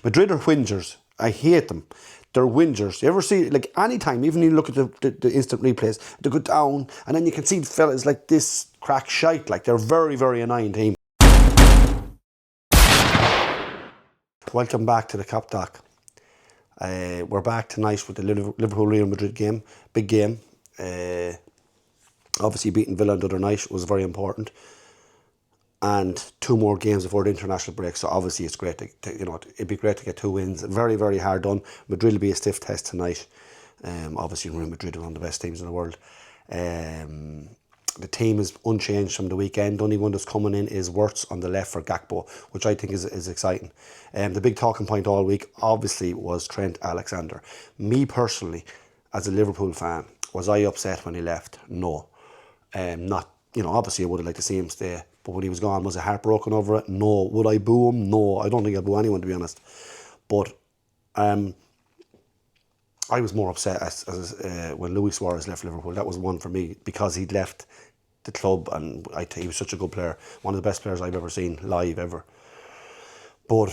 Madrid are whingers. I hate them. They're whingers. You ever see, like, any time, even you look at the instant replays, they go down, and then you can see the fellas like this crack shite. Like, they're a very, very annoying team. Welcome back to the Cop Doc. We're back tonight with the Liverpool Real Madrid game. Big game. Obviously beating Villa the other night was very important. And 2 more games before the international break. So obviously it's great to it'd be great to get 2 wins. Very, very hard done. Madrid will be a stiff test tonight. Obviously Real Madrid are one of the best teams in the world. The team is unchanged from the weekend. The only one that's coming in is Wirtz on the left for Gakpo, which I think is exciting. The big talking point all week, obviously, was Trent Alexander. Me personally, as a Liverpool fan, was I upset when he left? No. Not, obviously I would have liked to see him stay. But when he was gone, was I heartbroken over it? No. Would I boo him? No. I don't think I'd boo anyone, to be honest. But I was more upset when Luis Suarez left Liverpool. That was one for me, because he'd left the club, and I think he was such a good player. One of the best players I've ever seen live, ever. But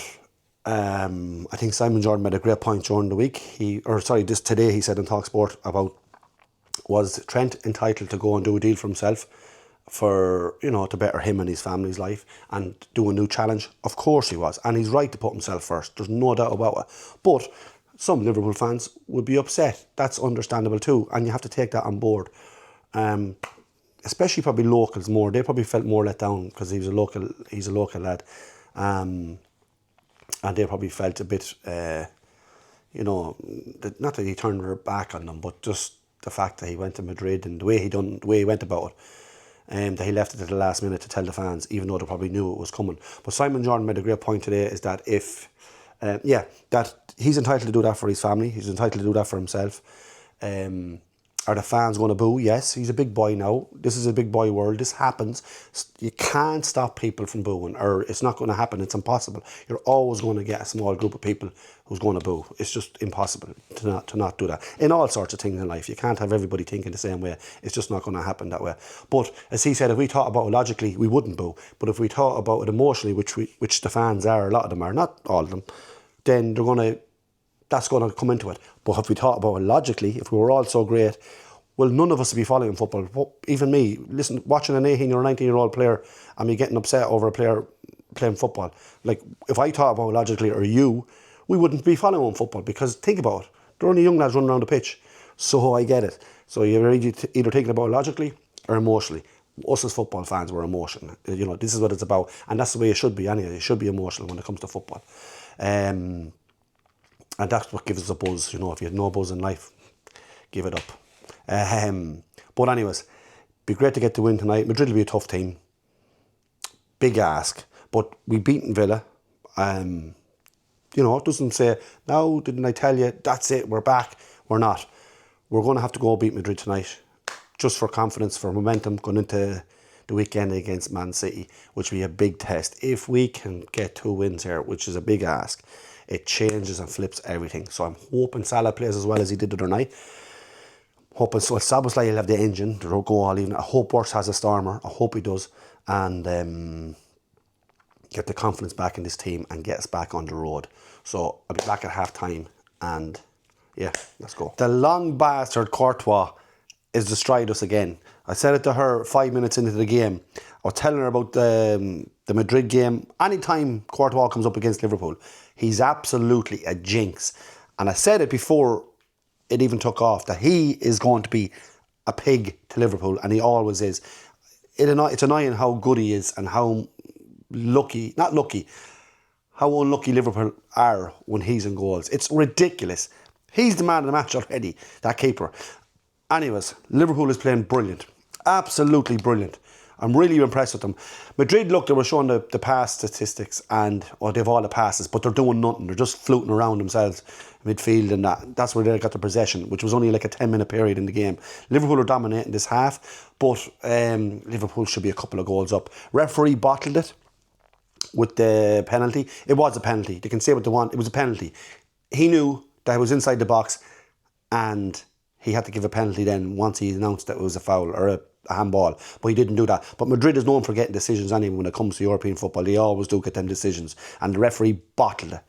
I think Simon Jordan made a great point during the week. Today he said in TalkSport about, was Trent entitled to go and do a deal for himself for, to better him and his family's life and do a new challenge? Of course he was. And he's right to put himself first. There's no doubt about it. But some Liverpool fans would be upset. That's understandable too. And you have to take that on board. Especially probably locals more. They probably felt more let down because he's a local lad. And they probably felt a bit, not that he turned their back on them, but just the fact that he went to Madrid and the way he went about it. That he left it at the last minute to tell the fans, even though they probably knew it was coming. But Simon Jordan made a great point today, is that that he's entitled to do that for his family, he's entitled to do that for himself. Are the fans going to boo? Yes, he's a big boy now. This is a big boy world. This happens. You can't stop people from booing, or it's not going to happen. It's impossible. You're always going to get a small group of people who's going to boo. It's just impossible to not do that. In all sorts of things in life, you can't have everybody thinking the same way. It's just not going to happen that way. But as he said, if we thought about it logically, we wouldn't boo. But if we thought about it emotionally, which the fans are, a lot of them are, not all of them, then that's going to come into it. But if we thought about it logically, if we were all so great, well, none of us would be following football. Even me, watching an 18 or 19-year-old player and me getting upset over a player playing football. Like, if I thought about it logically, or you, we wouldn't be following football, because think about it. There are only young lads running around the pitch. So I get it. So you're either thinking about it logically or emotionally. Us as football fans, we're emotional. This is what it's about. And that's the way it should be anyway. It should be emotional when it comes to football. And that's what gives us a buzz. If you had no buzz in life, give it up. But anyways, be great to get the win tonight. Madrid will be a tough team. Big ask. But we beaten Villa. It doesn't say, no, didn't I tell you? That's it, we're back. We're not. We're going to have to go beat Madrid tonight. Just for confidence, for momentum, going into the weekend against Man City, which will be a big test. If we can get 2 wins here, which is a big ask, it changes and flips everything. So I'm hoping Salah plays as well as he did the other night. Hoping so. Szoboszlai will have the engine to go all even. I hope Wirtz has a stormer. I hope he does. And get the confidence back in this team and get us back on the road. So I'll be back at half time. And yeah, let's go. The long bastard Courtois is destroyed us again. I said it to her 5 minutes into the game. I was telling her about the Madrid game. Anytime Courtois comes up against Liverpool, he's absolutely a jinx. And I said it before it even took off, that he is going to be a pig to Liverpool, and he always is. It's annoying how good he is and how how unlucky Liverpool are when he's in goals. It's ridiculous. He's the man of the match already, that keeper. Anyways, Liverpool is playing brilliant. Absolutely brilliant. I'm really impressed with them. Madrid, look, they were showing the pass statistics, and they've all the passes, but they're doing nothing. They're just floating around themselves, midfield, and that's where they got the possession, which was only like a 10-minute period in the game. Liverpool are dominating this half, but Liverpool should be a couple of goals up. Referee bottled it with the penalty. It was a penalty. They can say what they want. It was a penalty. He knew that it was inside the box, and he had to give a penalty then once he announced that it was a foul or a handball, but he didn't do that. But Madrid is known for getting decisions anyway when it comes to European football. They always do get them decisions, and the referee bottled it.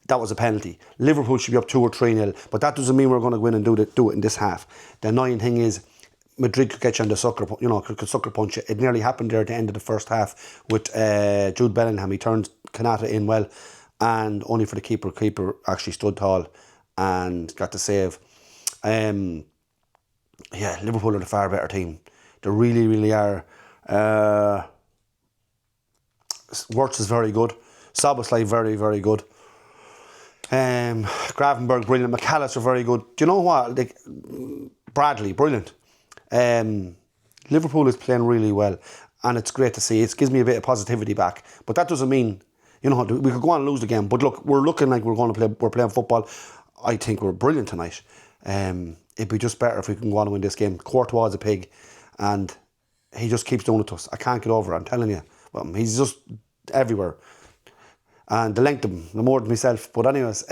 that was a penalty. Liverpool should be up 2 or 3-0, but that doesn't mean we're going to go in and do it in this half. The annoying thing is, Madrid could get you on the sucker, could sucker punch you. It nearly happened there at the end of the first half with Jude Bellingham. He turned Kanata in well, and only for the keeper. Keeper actually stood tall and got the save. Liverpool are the far better team. They really, really are. Wirtz is very good. Szoboszlai very, very good. Gravenberch brilliant. Mac Allister very good. Do you know what? Bradley brilliant. Liverpool is playing really well, and it's great to see. It gives me a bit of positivity back. But that doesn't mean, we could go on and lose the game. But look, we're looking like we're playing football. I think we're brilliant tonight. It'd be just better if we can go on and win this game. Courtois is a pig, and he just keeps doing it to us. I can't get over it, I'm telling you. He's just everywhere. And the length of him, the more than myself. But anyways,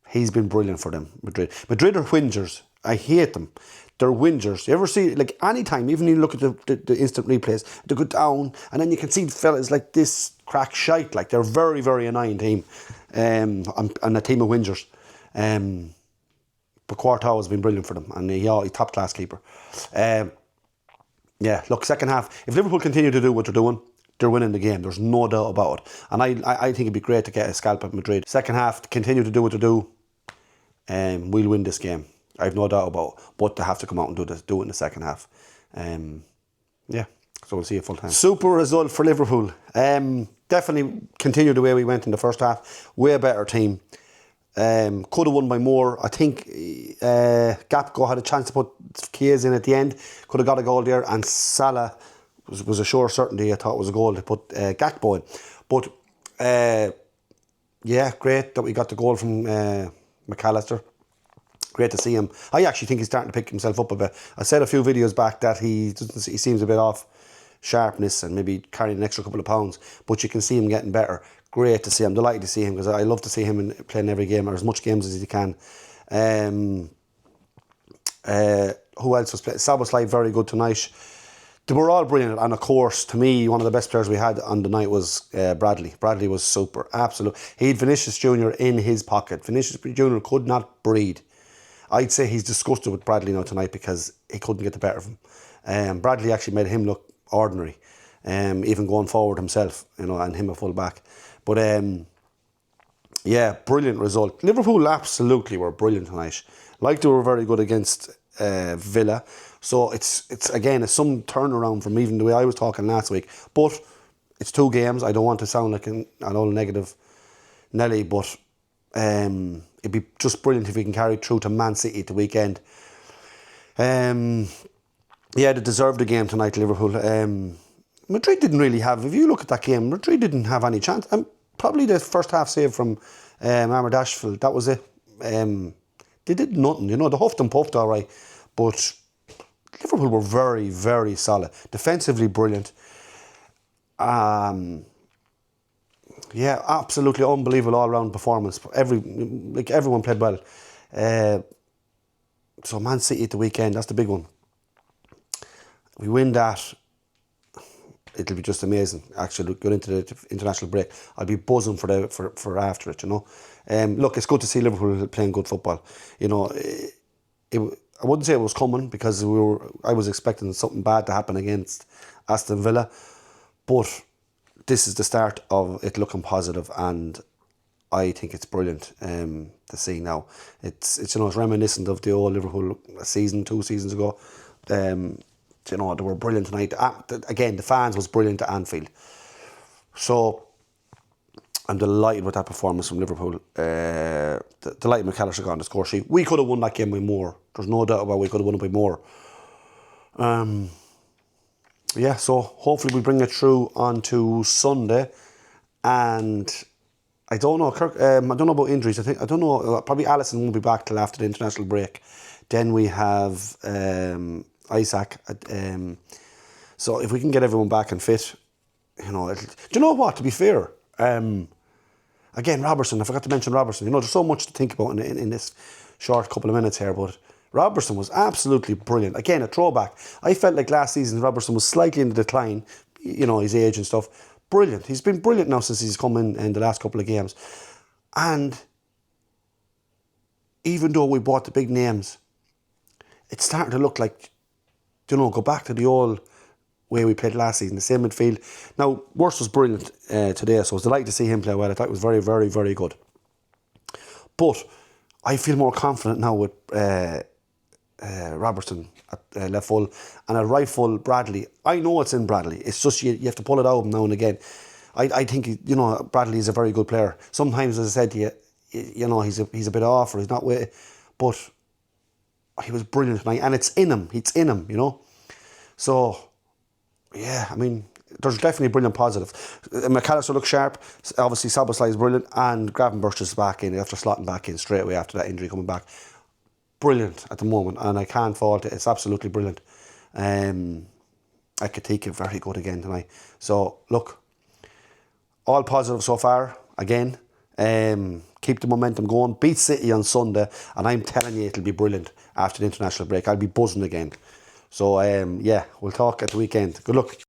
he's been brilliant for them, Madrid. Madrid are whingers. I hate them. They're whingers. You ever see, like, any time, even you look at the instant replays, they go down, and then you can see the fellas like this crack shite. Like, they're a very, very annoying team. And a team of whingers. But Courtois has been brilliant for them, and he's top class keeper. Look, second half, if Liverpool continue to do what they're doing, they're winning the game. There's no doubt about it. And I think it'd be great to get a scalp at Madrid. Second half, continue to do what they do, we'll win this game. I have no doubt about it. But they have to come out and do it in the second half. So we'll see you full time. Super result for Liverpool. Definitely continue the way we went in the first half. Way better team. Could have won by more. I think Gapco had a chance to put Keys in at the end. Could have got a goal there, and Salah was a sure certainty. I thought it was a goal to put Gakpo in. But great that we got the goal from Mac Allister. Great to see him. I actually think he's starting to pick himself up a bit. I said a few videos back that he seems a bit off sharpness and maybe carrying an extra couple of pounds, but you can see him getting better. Great to see him. Delighted to see him, because I love to see him playing every game, or as much games as he can. Who else was playing? Szoboszlai very good tonight. They were all brilliant, and of course, to me, one of the best players we had on the night was Bradley. Bradley was super, absolute. He had Vinícius Jr. in his pocket. Vinícius Jr. could not breathe. I'd say he's disgusted with Bradley now tonight because he couldn't get the better of him. Bradley actually made him look ordinary, even going forward himself, and him a full back. But brilliant result. Liverpool absolutely were brilliant tonight. Like they were very good against Villa. So it's again some turnaround from even the way I was talking last week. But it's 2 games. I don't want to sound like an old negative Nelly, but it'd be just brilliant if we can carry through to Man City at the weekend. They deserved the game tonight, Liverpool. Madrid didn't really have, if you look at that game, Madrid didn't have any chance. Probably the first half save from Arne, that was it. They did nothing, they huffed and puffed all right. But Liverpool were very, very solid. Defensively brilliant. Absolutely unbelievable all-round performance. Everyone played well. So Man City at the weekend, that's the big one. We win that, it'll be just amazing. Actually, going into the international break, I'll be buzzing for after it. Look, it's good to see Liverpool playing good football. I wouldn't say it was coming, because I was expecting something bad to happen against Aston Villa, but this is the start of it looking positive, and I think it's brilliant to see now. It's reminiscent of the old Liverpool season 2 seasons ago. They were brilliant tonight. Again, the fans was brilliant at Anfield. So I'm delighted with that performance from Liverpool. Delighted Mac Allister got on the score sheet. We could have won that game by more. There's no doubt about it. We could have won it by more. So hopefully we bring it through onto Sunday. And I don't know, I don't know about injuries. I don't know. Probably Alisson won't be back till after the international break. Then we have Isaac. So if we can get everyone back and fit, do you know what? To be fair, again, Robertson. I forgot to mention Robertson. There's so much to think about in this short couple of minutes here, but Robertson was absolutely brilliant. Again, a throwback. I felt like last season Robertson was slightly in the decline, his age and stuff. Brilliant. He's been brilliant now since he's come in the last couple of games. And even though we bought the big names, it's starting to look like, go back to the old way we played last season, the same midfield. Now, Worst was brilliant today, so I was delighted to see him play well. I thought it was very, very, very good. But I feel more confident now with Robertson at left full and at right full Bradley. I know it's in Bradley. It's just you have to pull it out now and again. I think Bradley is a very good player. Sometimes, as I said to you, he's a bit off or he's not with it, but he was brilliant tonight, and it's in him. It's in him, So, yeah, I mean, there's definitely brilliant positive. Mac Allister looks sharp. Obviously, Szoboszlai is brilliant, and Gravenberch is back in after slotting back in straight away after that injury coming back. Brilliant at the moment, and I can't fault it. It's absolutely brilliant. Katika very good again tonight. So, look, all positive so far, again. Keep the momentum going. Beat City on Sunday, and I'm telling you it'll be brilliant after the international break. I'll be buzzing again. So, yeah, we'll talk at the weekend. Good luck.